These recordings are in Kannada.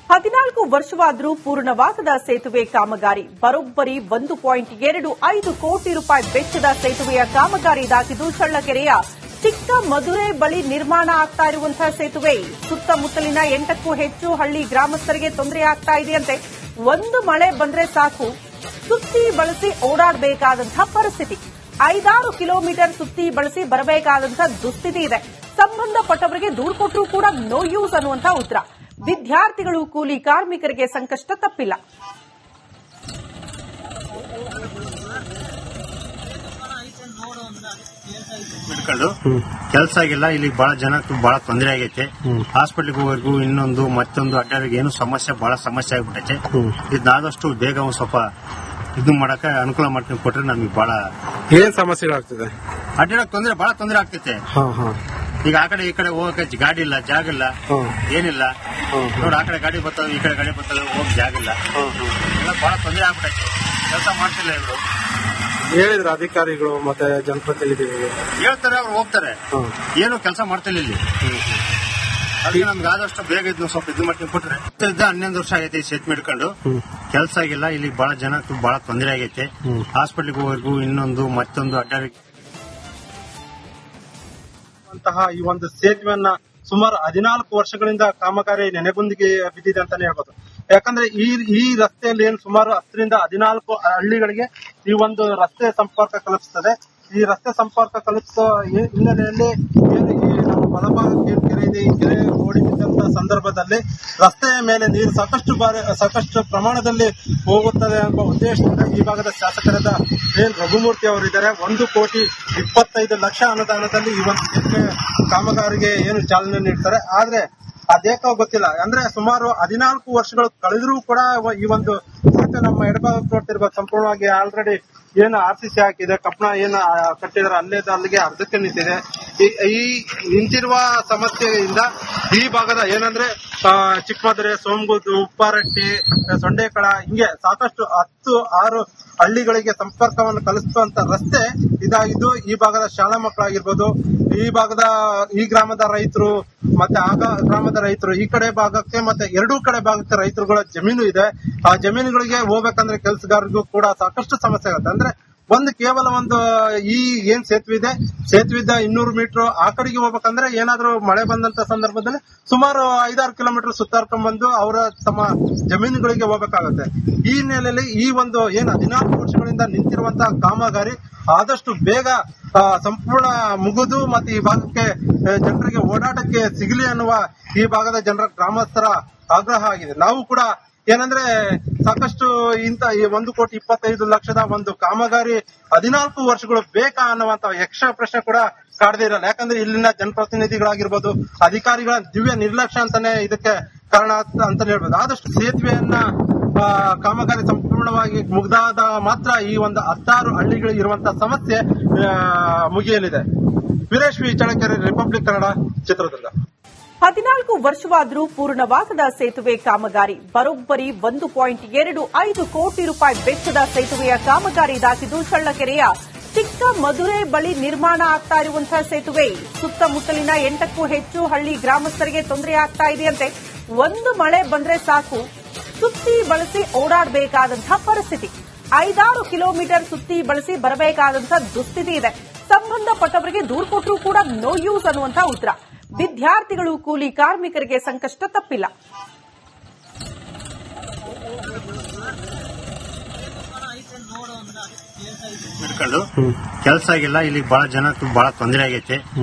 14 ವರ್ಷವಾದರೂ ಪೂರ್ಣವಾಗದ ಸೇತುವೆ ಕಾಮಗಾರಿ ಬರೋಬ್ಬರಿ 1.25 ಕೋಟಿ ರೂಪಾಯಿ ವೆಚ್ಚದ ಸೇತುವೆಯ ಕಾಮಗಾರಿ ಇದಾಗಿದ್ದು ಚಳ್ಳಕೆರೆಯ ಚಿಕ್ಕ ಮಧುರೆ ಬಳಿ ನಿರ್ಮಾಣ ಆಗ್ತಾ ಇರುವಂತಹ ಸೇತುವೆ ಸುತ್ತಮುತ್ತಲಿನ 8ಕ್ಕೂ ಹೆಚ್ಚು ಹಳ್ಳಿ ಗ್ರಾಮಸ್ಥರಿಗೆ ತೊಂದರೆ ಆಗ್ತಾ ಇದೆಯಂತೆ. ಒಂದು ಮಳೆ ಬಂದ್ರೆ ಸಾಕು ಸುತ್ತಿ ಬಳಸಿ ಓಡಾಡಬೇಕಾದಂತಹ ಪರಿಸ್ಥಿತಿ. 5-6 ಕಿಲೋಮೀಟರ್ ಸುತ್ತಿ ಬಳಸಿ ಬರಬೇಕಾದಂತಹ ದುಸ್ಥಿತಿ ಇದೆ. ಸಂಬಂಧಪಟ್ಟವರಿಗೆ ದೂರು ಕೊಟ್ಟರೂ ಕೂಡ ನೋ ಯೂಸ್ ಅನ್ನುವಂತಹ ಉತ್ತರ. ವಿದ್ಯಾರ್ಥಿಗಳು ಕೂಲಿ ಕಾರ್ಮಿಕರಿಗೆ ಸಂಕಷ್ಟ ತಪ್ಪಿಲ್ಲ. ಕೆಲಸ ಆಗಿಲ್ಲ. ಇಲ್ಲಿ ಬಹಳ ಜನ ಬಹಳ ತೊಂದರೆ ಆಗೈತೆ. ಹಾಸ್ಪಿಟಲ್ಗೆ ಹೋಗೋರ್ಗು ಇನ್ನೊಂದು ಮತ್ತೊಂದು ಅಡ್ಡಾರಿಗೆ ಏನು ಸಮಸ್ಯೆ ಬಹಳ ಸಮಸ್ಯೆ ಆಗ್ಬಿಟ್ಟೈತೆ. ಇದನ್ನಾದಷ್ಟು ಬೇಗ ಒಂದ್ ಸ್ವಲ್ಪ ಇದು ಮಾಡಕ ಅನುಕೂಲ ಮಾಡ್ಕೊಂಡು ಕೊಟ್ರೆ ನಮ್ಗೆ ಬಹಳ ಏನ್ ಸಮಸ್ಯೆಗಳಾಗ್ತದೆ. ಅಡ್ಡಾಡಕ್ ಬಹಳ ತೊಂದರೆ ಆಗ್ತೈತೆ. ಈಗ ಆ ಕಡೆ ಈ ಕಡೆ ಹೋಗಕ್ಕೆ ಗಾಡಿ ಇಲ್ಲ, ಜಾಗ ಇಲ್ಲ, ಏನಿಲ್ಲ. ನೋಡಿ ಆ ಕಡೆ ಗಾಡಿ ಬರ್ತವೆ, ಈ ಕಡೆ ಗಾಡಿ ಬರ್ತವೆ, ಹೋಗಕ್ ಜಾಗ ಇಲ್ಲ. ಎಲ್ಲ ಬಹಳ ತೊಂದರೆ ಆಗ್ಬಿಟ್ಟೈತೆ. ಕೆಲಸ ಮಾಡ್ತಿಲ್ಲ ಇವರು. ಹೇಳಿದ್ರು ಅಧಿಕಾರಿಗಳು ಮತ್ತೆ ಜನಪ್ರತಿನಿಧಿಗಳು ಹೇಳ್ತಾರೆ, ಅವ್ರು ಹೋಗ್ತಾರೆ, ಏನು ಕೆಲಸ ಮಾಡ್ತಿಲ್ಲ ಇಲ್ಲಿ. ಅದಕ್ಕೆ ನಮ್ಗೆ ಆದಷ್ಟು ಬೇಗ ಇದ್ನ ಸ್ವಲ್ಪ ಇದು ಮಾಡ್ಕೊಂಡು ಕೊಟ್ರೆ. 11 ವರ್ಷ ಆಗೈತೆ ಈ ಸೇತುವೆ ಹಿಡ್ಕೊಂಡು. ಕೆಲಸ ಆಗಿಲ್ಲ. ಇಲ್ಲಿ ಬಹಳ ಜನ ಬಹಳ ತೊಂದರೆ ಆಗೈತೆ. ಹಾಸ್ಪಿಟಲ್ಗೆ ಹೋಗೋರ್ಗು ಇನ್ನೊಂದು ಮತ್ತೊಂದು ಅಡ್ಡಾರಿಗೆ ಈ ಒಂದು ಸೇತುವೆಯನ್ನ ಸುಮಾರು 14 ವರ್ಷಗಳಿಂದ ಕಾಮಗಾರಿ ನೆನೆಗುಂದಿಗೆ ಬಿದ್ದಿದೆ ಅಂತಾನೆ ಹೇಳ್ಬೋದು. ಯಾಕಂದ್ರೆ ಈ ರಸ್ತೆಯಲ್ಲಿ ಏನು ಸುಮಾರು 10ರಿಂದ 14 ಹಳ್ಳಿಗಳಿಗೆ ಈ ಒಂದು ರಸ್ತೆ ಸಂಪರ್ಕ ಕಲ್ಪಿಸ್ತದೆ. ಈ ರಸ್ತೆ ಸಂಪರ್ಕ ಕಲ್ಪಿಸೋ ಹಿನ್ನೆಲೆಯಲ್ಲಿ ನಮ್ಮ ಬಲಭಾಗಕ್ಕೆ ಕೆರೆ ಇದೆ. ಈ ಕೆರೆ ಓಡಿ ಬಿದ್ದಂತ ಸಂದರ್ಭದಲ್ಲಿ ರಸ್ತೆಯ ಮೇಲೆ ನೀರು ಸಾಕಷ್ಟು ಪ್ರಮಾಣದಲ್ಲಿ ಹೋಗುತ್ತದೆ ಎಂಬ ಉದ್ದೇಶದಿಂದ ಈ ಭಾಗದ ಶಾಸಕರಾದ ಎನ್ ರಘುಮೂರ್ತಿ ಅವರಿದ್ದಾರೆ. 1,25,00,000 ಅನುದಾನದಲ್ಲಿ ಈ ಒಂದು ಸೇತುವೆ ಕಾಮಗಾರಿಗೆ ಏನು ಚಾಲನೆ ನೀಡ್ತಾರೆ. ಆದ್ರೆ ಅದೇಕೋ ಗೊತ್ತಿಲ್ಲ. ಅಂದ್ರೆ ಸುಮಾರು 14 ವರ್ಷಗಳು ಕಳೆದರೂ ಕೂಡ ಈ ಒಂದು ಸೇತುವೆ ನಮ್ಮ ಎಡಭಾಗಕ್ಕೆ ನೋಡ್ತಿರ್ಬೋದು ಸಂಪೂರ್ಣವಾಗಿ ಆಲ್ರೆಡಿ ಏನು RCC ಹಾಕಿದೆ, ಕಪ್ಪಣ ಏನು ಕಟ್ಟಿದ್ರೆ ಅಲ್ಲಿಗೆ ಅರ್ಧಕ್ಕೆ ನಿಂತಿದೆ. ಈ ನಿಂತಿರುವ ಸಮಸ್ಯೆಯಿಂದ ಈ ಭಾಗದ ಏನಂದ್ರೆ ಚಿಕ್ಕಮದುರೆ, ಸೋಮಗುದ್ದು, ಉಪ್ಪಾರಟ್ಟಿ, ಸೊಂಡೇಕಳ ಹಿಂಗೆ ಸಾಕಷ್ಟು 10-6 ಹಳ್ಳಿಗಳಿಗೆ ಸಂಪರ್ಕವನ್ನು ಕಲಿಸುವಂತ ರಸ್ತೆ ಇದಾಗಿದ್ದು ಈ ಭಾಗದ ಶಾಲಾ ಮಕ್ಕಳಾಗಿರ್ಬೋದು, ಈ ಗ್ರಾಮದ ರೈತರು ಮತ್ತೆ ಆಗ ಗ್ರಾಮದ ರೈತರು ಈ ಕಡೆ ಭಾಗಕ್ಕೆ ಮತ್ತೆ ಎರಡೂ ಕಡೆ ಭಾಗಕ್ಕೆ ರೈತರುಗಳ ಜಮೀನು ಇದೆ. ಆ ಜಮೀನುಗಳಿಗೆ ಹೋಗ್ಬೇಕಂದ್ರೆ ಕೆಲಸಗಾರರಿಗೂ ಕೂಡ ಸಾಕಷ್ಟು ಸಮಸ್ಯೆ ಆಗುತ್ತೆ. ಅಂದ್ರೆ ಕೇವಲ ಈ ಏನ್ ಸೇತುವೆ ಇದೆ, ಸೇತುವಿದ್ದ 200 ಮೀಟರ್ ಆ ಕಡೆಗೆ ಹೋಗ್ಬೇಕಂದ್ರೆ ಏನಾದ್ರೂ ಮಳೆ ಬಂದಂತ ಸಂದರ್ಭದಲ್ಲಿ ಸುಮಾರು 5-6 ಕಿಲೋಮೀಟರ್ ಸುತ್ತಾಡ್ಕೊಂಡ್ ಬಂದು ಅವರ ತಮ್ಮ ಜಮೀನುಗಳಿಗೆ ಹೋಗ್ಬೇಕಾಗತ್ತೆ. ಈ ಹಿನ್ನೆಲೆಯಲ್ಲಿ ಈ ಒಂದು ಏನ್ 14 ವರ್ಷಗಳಿಂದ ನಿಂತಿರುವಂತಹ ಕಾಮಗಾರಿ ಆದಷ್ಟು ಬೇಗ ಸಂಪೂರ್ಣ ಮುಗಿದು ಮತ್ತೆ ಈ ಭಾಗಕ್ಕೆ ಜನರಿಗೆ ಓಡಾಟಕ್ಕೆ ಸಿಗಲಿ ಅನ್ನುವ ಈ ಭಾಗದ ಜನರ ಗ್ರಾಮಸ್ಥರ ಆಗ್ರಹ ಆಗಿದೆ. ನಾವು ಕೂಡ ಏನಂದ್ರೆ ಸಾಕಷ್ಟು ಇಂತ 1,25,00,000 ಒಂದು ಕಾಮಗಾರಿ 14 ವರ್ಷಗಳು ಬೇಕಾ ಅನ್ನುವಂತ ಯಕ್ಷ ಪ್ರಶ್ನೆ ಕೂಡ ಕಾಡದೇ ಇರಲ್ಲ. ಯಾಕಂದ್ರೆ ಇಲ್ಲಿನ ಜನಪ್ರತಿನಿಧಿಗಳಾಗಿರ್ಬೋದು, ಅಧಿಕಾರಿಗಳ ದಿವ್ಯ ನಿರ್ಲಕ್ಷ್ಯ ಅಂತಾನೆ ಇದಕ್ಕೆ ಕಾರಣ ಅಂತಾನೆ ಹೇಳ್ಬೋದು. ಆದಷ್ಟು ಸೇತುವೆಯನ್ನ ಕಾಮಗಾರಿ ಸಂಪೂರ್ಣವಾಗಿ ಮುಗ್ದಾದ ಮಾತ್ರ ಈ ಒಂದು 16 ಹಳ್ಳಿಗಳು ಇರುವಂತಹ ಸಮಸ್ಯೆ ಮುಗಿಯಲಿದೆ. Veeresh V, Challakere, Republic Kannada, Chitradurga. 14 ವರ್ಷವಾದರೂ ಪೂರ್ಣವಾಗದ ಸೇತುವೆ ಕಾಮಗಾರಿ ಬರೋಬ್ಬರಿ 1.25 ಕೋಟಿ ರೂಪಾಯಿ ವೆಚ್ಚದ ಸೇತುವೆಯ ಕಾಮಗಾರಿ ಇದಾಗಿದ್ದು ಚಳ್ಳಕೆರೆಯ ಚಿಕ್ಕ ಮಧುರೆ ಬಳಿ ನಿರ್ಮಾಣ ಆಗ್ತಾ ಇರುವಂತಹ ಸೇತುವೆ ಸುತ್ತಮುತ್ತಲಿನ 8ಕ್ಕೂ ಹೆಚ್ಚು ಹಳ್ಳಿ ಗ್ರಾಮಸ್ಥರಿಗೆ ತೊಂದರೆ ಆಗ್ತಾ ಇದೆಯಂತೆ. ಒಂದು ಮಳೆ ಬಂದ್ರೆ ಸಾಕು ಸುತ್ತಿ ಬಳಸಿ ಓಡಾಡಬೇಕಾದಂತಹ ಪರಿಸ್ಥಿತಿ. 5-6 ಕಿಲೋಮೀಟರ್ ಸುತ್ತಿ ಬಳಸಿ ಬರಬೇಕಾದಂತಹ ದುಸ್ಥಿತಿ ಇದೆ. ಸಂಬಂಧಪಟ್ಟವರಿಗೆ ದೂರು ಕೊಟ್ಟರೂ ಕೂಡ ನೋ ಯೂಸ್ ಅನ್ನುವಂತಹ ಉತ್ತರ. ವಿದ್ಯಾರ್ಥಿಗಳು ಕೂಲಿ ಕಾರ್ಮಿಕರಿಗೆ ಸಂಕಷ್ಟ ತಪ್ಪಿಲ್ಲ. ಕೆಲಸ ಆಗಿಲ್ಲ. ಇಲ್ಲಿ ಬಹಳ ಜನ ಬಹಳ ತೊಂದರೆ ಆಗೈತೆ.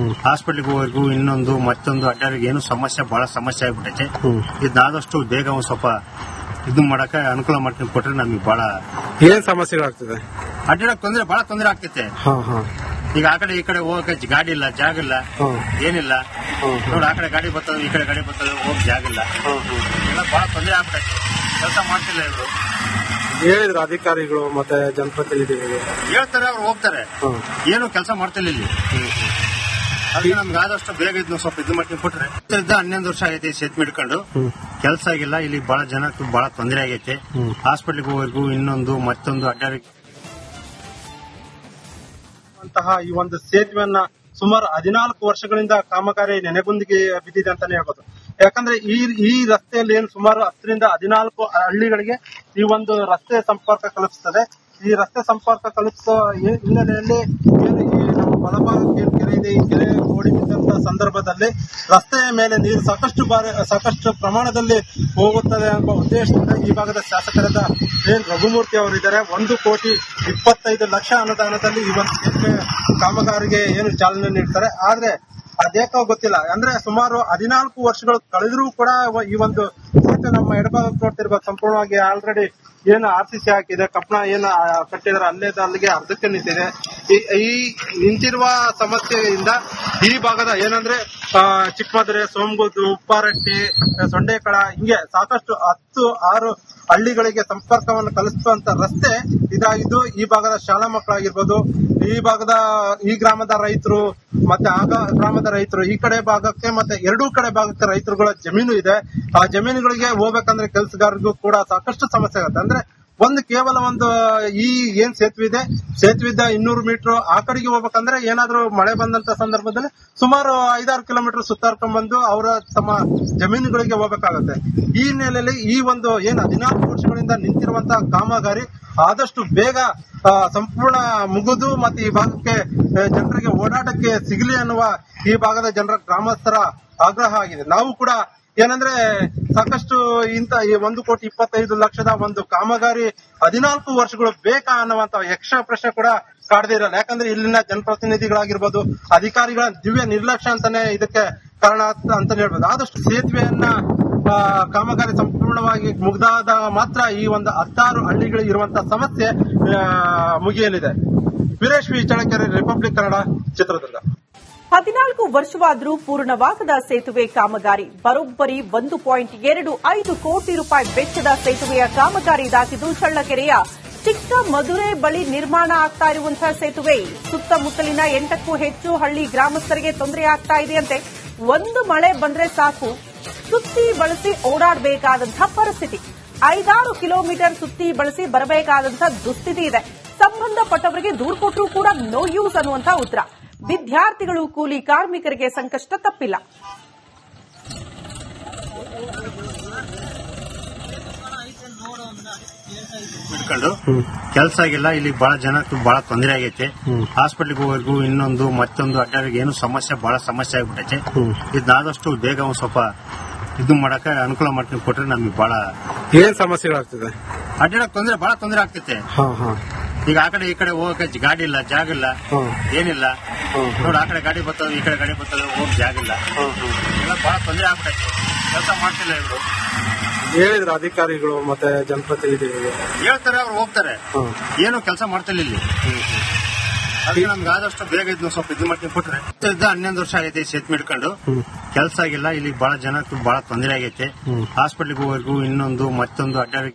ಹಾಸ್ಪಿಟಲ್ಗೆ ಹೋಗೋರ್ಗು ಇನ್ನೊಂದು ಮತ್ತೊಂದು ಅಡ್ಡಾರಿಗೆ ಏನು ಸಮಸ್ಯೆ ಬಹಳ ಸಮಸ್ಯೆ ಆಗ್ಬಿಟ್ಟೈತೆ. ಇದನ್ನಾದಷ್ಟು ಬೇಗ ಒಂದ್ ಸ್ವಲ್ಪ ಇದು ಮಾಡಕ ಅನುಕೂಲ ಮಾಡ್ಕೊಂಡು ಕೊಟ್ರೆ ನಮ್ಗೆ ಬಹಳ ಏನ್ ಸಮಸ್ಯೆಗಳಾಗ್ತದೆ. ಅಡ್ಡಾಡಕ್ ಬಹಳ ತೊಂದರೆ ಆಗ್ತೈತೆ. ಈಗ ಆ ಕಡೆ ಈ ಕಡೆ ಹೋಗಕ್ಕೆ ಗಾಡಿ ಇಲ್ಲ, ಜಾಗ ಇಲ್ಲ, ಏನಿಲ್ಲ. ನೋಡಿ ಆ ಕಡೆ ಗಾಡಿ ಬರ್ತವೆ, ಈ ಕಡೆ ಗಾಡಿ ಬರ್ತವೆ, ಹೋಗಕ್ ಜಾಗ ಇಲ್ಲ. ಎಲ್ಲ ಬಹಳ ತೊಂದರೆ ಆಗ್ಬಿಟ್ಟೈತೆ. ಕೆಲಸ ಮಾಡ್ತಿಲ್ಲ ಇವರು. ಹೇಳಿದ್ರು ಅಧಿಕಾರಿಗಳು ಮತ್ತೆ ಜನಪ್ರತಿನಿಧಿಗಳು ಹೇಳ್ತಾರೆ, ಅವ್ರು ಹೋಗ್ತಾರೆ, ಏನು ಕೆಲಸ ಮಾಡ್ತಿಲ್ಲ ಇಲ್ಲಿ. ಅದಕ್ಕೆ ನಮ್ಗೆ ಆದಷ್ಟು ಬೇಗ ಇದ್ನ ಸ್ವಲ್ಪ ಇದು ಮಾಡ್ಕೊಂಡು ಕೊಟ್ರೆ. 11 ವರ್ಷ ಆಗೈತೆ ಈ ಸೇತುವೆ ಹಿಡ್ಕೊಂಡು. ಕೆಲಸ ಆಗಿಲ್ಲ. ಇಲ್ಲಿ ಬಹಳ ಜನ ಬಹಳ ತೊಂದರೆ ಆಗೈತೆ. ಹಾಸ್ಪಿಟಲ್ಗೆ ಹೋಗೋರ್ಗು ಇನ್ನೊಂದು ಮತ್ತೊಂದು ಅಡ್ಡಾರಿಗೆ ಈ ಒಂದು ಸೇತುವೆಯನ್ನ ಸುಮಾರು 14 ವರ್ಷಗಳಿಂದ ಕಾಮಗಾರಿ ನೆನೆಗುಂದಿಗೆ ಬಿದ್ದಿದೆ ಅಂತಾನೆ ಹೇಳ್ಬೋದು. ಯಾಕಂದ್ರೆ ಈ ರಸ್ತೆಯಲ್ಲಿ ಏನು ಸುಮಾರು 10-14 ಹಳ್ಳಿಗಳಿಗೆ ಈ ಒಂದು ರಸ್ತೆ ಸಂಪರ್ಕ ಕಲ್ಪಿಸ್ತದೆ. ಈ ರಸ್ತೆ ಸಂಪರ್ಕ ಕಲ್ಪಿಸುವ ಹಿನ್ನೆಲೆಯಲ್ಲಿ ಏನು ಈ ನಮ್ಮ ಬಲಭಾಗಕ್ಕೆ ಕೆರೆ ಇದೆ, ಈ ಕೆರೆ ಓಡಿ ಬಿದ್ದಂತ ಸಂದರ್ಭದಲ್ಲಿ ರಸ್ತೆಯ ಮೇಲೆ ನೀರು ಸಾಕಷ್ಟು ಪ್ರಮಾಣದಲ್ಲಿ ಹೋಗುತ್ತದೆ ಎಂಬ ಉದ್ದೇಶದಿಂದ ಈ ಭಾಗದ ಶಾಸಕರಾದ ಎನ್ ರಘುಮೂರ್ತಿ ಅವರಿದ್ದಾರೆ. 1,25,00,000 ಅನುದಾನದಲ್ಲಿ ಈ ಒಂದು ಸೇತುವೆ ಕಾಮಗಾರಿಗೆ ಏನು ಚಾಲನೆ ನೀಡ್ತಾರೆ. ಆದ್ರೆ ಅದೇಕೋ ಗೊತ್ತಿಲ್ಲ, ಅಂದ್ರೆ ಸುಮಾರು 14 ವರ್ಷಗಳು ಕಳೆದರೂ ಕೂಡ ಈ ಒಂದು ಸೇತುವೆ ನಮ್ಮ ಎಡಭಾಗಕ್ಕೆ ನೋಡ್ತಿರ್ಬೇಕು ಸಂಪೂರ್ಣವಾಗಿ ಆಲ್ರೆಡಿ ಏನು RCC ಹಾಕಿದೆ, ಕಪ್ಪಣ ಏನು ಕಟ್ಟಿದ್ರೆ ಅಲ್ಲಿಗೆ ಅರ್ಧಕ್ಕೆ ನಿಂತಿದೆ. ಈ ನಿಂತಿರುವ ಸಮಸ್ಯೆಯಿಂದ ಈ ಭಾಗದ ಏನಂದ್ರೆ ಚಿಕ್ಕಮದುರೆ, ಸೋಮಗುದ್ದು, ಉಪ್ಪಾರಟ್ಟಿ, ಸೊಂಡೆಕಳ ಹಿಂಗೆ ಸಾಕಷ್ಟು 10-6 ಹಳ್ಳಿಗಳಿಗೆ ಸಂಪರ್ಕವನ್ನು ಕಲಿಸುವಂತ ರಸ್ತೆ ಇದಾಗಿದ್ದು ಈ ಭಾಗದ ಶಾಲಾ ಮಕ್ಕಳಾಗಿರ್ಬೋದು, ಈ ಗ್ರಾಮದ ರೈತರು ಮತ್ತೆ ಗ್ರಾಮದ ರೈತರು ಈ ಕಡೆ ಭಾಗಕ್ಕೆ ಮತ್ತೆ ಎರಡೂ ಕಡೆ ಭಾಗಕ್ಕೆ ರೈತರುಗಳ ಜಮೀನು ಇದೆ. ಆ ಜಮೀನುಗಳಿಗೆ ಹೋಗ್ಬೇಕಂದ್ರೆ ಕೆಲಸಗಾರರಿಗೂ ಕೂಡ ಸಾಕಷ್ಟು ಸಮಸ್ಯೆ ಆಗುತ್ತೆ. ಅಂದ್ರೆ ಕೇವಲ ಈ ಏನ್ ಸೇತುವೆ ಇದೆ, ಸೇತುವೆದ 200 ಮೀಟರ್ ಆ ಕಡೆಗೆ ಹೋಗ್ಬೇಕಂದ್ರೆ ಏನಾದ್ರೂ ಮಳೆ ಬಂದಂತ ಸಂದರ್ಭದಲ್ಲಿ ಸುಮಾರು 5-6 ಕಿಲೋಮೀಟರ್ ಸುತ್ತಾಡ್ಕೊಂಡ್ ಬಂದು ಅವರ ತಮ್ಮ ಜಮೀನುಗಳಿಗೆ ಹೋಗ್ಬೇಕಾಗುತ್ತೆ. ಈ ಹಿನ್ನೆಲೆಯಲ್ಲಿ ಈ ಒಂದು ಏನ್ 14 ವರ್ಷಗಳಿಂದ ನಿಂತಿರುವಂತಹ ಕಾಮಗಾರಿ ಆದಷ್ಟು ಬೇಗ ಸಂಪೂರ್ಣ ಮುಗಿದು ಮತ್ತೆ ಈ ಭಾಗಕ್ಕೆ ಜನರಿಗೆ ಓಡಾಟಕ್ಕೆ ಸಿಗಲಿ ಅನ್ನುವ ಈ ಭಾಗದ ಜನರ ಗ್ರಾಮಸ್ಥರ ಆಗ್ರಹ ಆಗಿದೆ. ನಾವು ಕೂಡ ಏನಂದ್ರೆ ಸಾಕಷ್ಟು ಇಂತ 1,25,00,000 ಒಂದು ಕಾಮಗಾರಿ 14 ವರ್ಷಗಳು ಬೇಕಾ ಅನ್ನುವಂತ ಯಕ್ಷ ಪ್ರಶ್ನೆ ಕೂಡ ಕಾಡದಿರಲ್ಲ. ಯಾಕಂದ್ರೆ ಇಲ್ಲಿನ ಜನಪ್ರತಿನಿಧಿಗಳಾಗಿರ್ಬೋದು, ಅಧಿಕಾರಿಗಳ ದಿವ್ಯ ನಿರ್ಲಕ್ಷ್ಯ ಅಂತಾನೆ ಇದಕ್ಕೆ ಕಾರಣ ಅಂತ ಹೇಳ್ಬೋದು. ಆದಷ್ಟು ಸೇತುವೆಯನ್ನ ಕಾಮಗಾರಿ ಸಂಪೂರ್ಣವಾಗಿ ಮುಗ್ದಾದಾಗ ಮಾತ್ರ ಈ ಒಂದು 16 ಹಳ್ಳಿಗಳಿಗೆ ಇರುವಂತಹ ಸಮಸ್ಯೆ ಮುಗಿಯಲಿದೆ. Veeresh V Challakere, Republic Kannada, Chitradurga. 14 ವರ್ಷವಾದರೂ ಪೂರ್ಣವಾಗದ ಸೇತುವೆ ಕಾಮಗಾರಿ. ಬರೋಬ್ಬರಿ 1.25 ಕೋಟಿ ರೂಪಾಯಿ ವೆಚ್ಚದ ಸೇತುವೆಯ ಕಾಮಗಾರಿ ಇದಾಗಿದ್ದು ಚಳ್ಳಕೆರೆಯ ಚಿಕ್ಕ ಮದುರೆ ಬಳಿ ನಿರ್ಮಾಣ ಆಗ್ತಾ ಇರುವಂತಹ ಸೇತುವೆ ಸುತ್ತಮುತ್ತಲಿನ 8ಕ್ಕೂ ಹೆಚ್ಚು ಹಳ್ಳಿ ಗ್ರಾಮಸ್ಥರಿಗೆ ತೊಂದರೆ ಆಗ್ತಾ ಇದೆಯಂತೆ. ಒಂದು ಮಳೆ ಬಂದ್ರೆ ಸಾಕು, ಸುತ್ತಿ ಬಳಸಿ ಓಡಾಡಬೇಕಾದಂತಹ ಪರಿಸ್ಥಿತಿ. 5-6 ಕಿಲೋಮೀಟರ್ ಸುತ್ತಿ ಬಳಸಿ ಬರಬೇಕಾದಂತಹ ದುಸ್ಥಿತಿ ಇದೆ. ಸಂಬಂಧಪಟ್ಟವರಿಗೆ ದೂರು ಕೊಟ್ಟರೂ ಕೂಡ ನೋ ಯೂಸ್ ಅನ್ನುವಂತಹ ಉತ್ತರ. ವಿದ್ಯಾರ್ಥಿಗಳು, ಕೂಲಿ ಕಾರ್ಮಿಕರಿಗೆ ಸಂಕಷ್ಟ ತಪ್ಪಿಲ್ಲ. ಬಿಟ್ಕೊಂಡು ಕೆಲಸ ಆಗಿಲ್ಲ. ಇಲ್ಲಿ ಬಹಳ ಜನ ಬಹಳ ತೊಂದರೆ ಆಗೈತೆ. ಹಾಸ್ಪಿಟ್ಲಿಗೆ ಹೋಗೋರ್ಗು ಇನ್ನೊಂದು ಮತ್ತೊಂದು ಅಡ್ಡಾಡಿಗೆ ಏನು ಬಹಳ ಸಮಸ್ಯೆ ಆಗ್ಬಿಟ್ಟೈತೆ. ಇದನ್ನಾದಷ್ಟು ಬೇಗ ಒಂದ್ ಸ್ವಲ್ಪ ಇದು ಮಾಡಕ್ಕೆ ಅನುಕೂಲ ಮಾಡ್ಕೊಂಡು ಕೊಟ್ರೆ ನಮ್ಗೆ ಬಹಳ ಏನ್ ಸಮಸ್ಯೆಗಳಾಗ್ತದೆ? ಅಡ್ಡಾಡಕ್ ಬಹಳ ತೊಂದರೆ ಆಗ್ತೈತೆ. ಈಗ ಆ ಕಡೆ ಈ ಕಡೆ ಹೋಗಕ್ಕೆ ಗಾಡಿ ಇಲ್ಲ, ಜಾಗ ಇಲ್ಲ, ಏನಿಲ್ಲ. ನೋಡಿ, ಆ ಕಡೆ ಗಾಡಿ ಬರ್ತದೆ, ಈ ಕಡೆ ಗಾಡಿ ಬರ್ತದೆ, ಹೋಗಕ್ ಜಾಗ ಇಲ್ಲ. ಎಲ್ಲ ಬಹಳ ತೊಂದರೆ ಆಗ್ಬಿಟ್ಟೈತೆ. ಕೆಲಸ ಮಾಡ್ತಿಲ್ಲ ಇವರು. ಹೇಳಿದ್ರು ಅಧಿಕಾರಿಗಳು ಮತ್ತೆ ಜನಪ್ರತಿನಿಧಿಗಳು ಹೇಳ್ತಾರೆ, ಅವ್ರು ಹೋಗ್ತಾರೆ, ಏನು ಕೆಲಸ ಮಾಡ್ತಿಲ್ಲ ಇಲ್ಲಿ. ಅದಕ್ಕೆ ನಮ್ಗೆ ಆದಷ್ಟು ಬೇಗ ಇದನ್ನ ಸ್ವಲ್ಪ ಇದು ಮಾಡ್ಕೊಂಡು ಕೊಟ್ರೆ. 11 ವರ್ಷ ಆಗೈತೆ ಸೇತುವೆ ಹಿಡ್ಕೊಂಡು, ಕೆಲಸ ಆಗಿಲ್ಲ. ಇಲ್ಲಿ ಬಹಳ ಜನ ಬಹಳ ತೊಂದರೆ ಆಗೈತೆ. ಹಾಸ್ಪಿಟ್ಲಿಗೆ ಹೋಗೋರ್ಗು ಇನ್ನೊಂದು ಮತ್ತೊಂದು ಅಡ್ಡಾಡಿ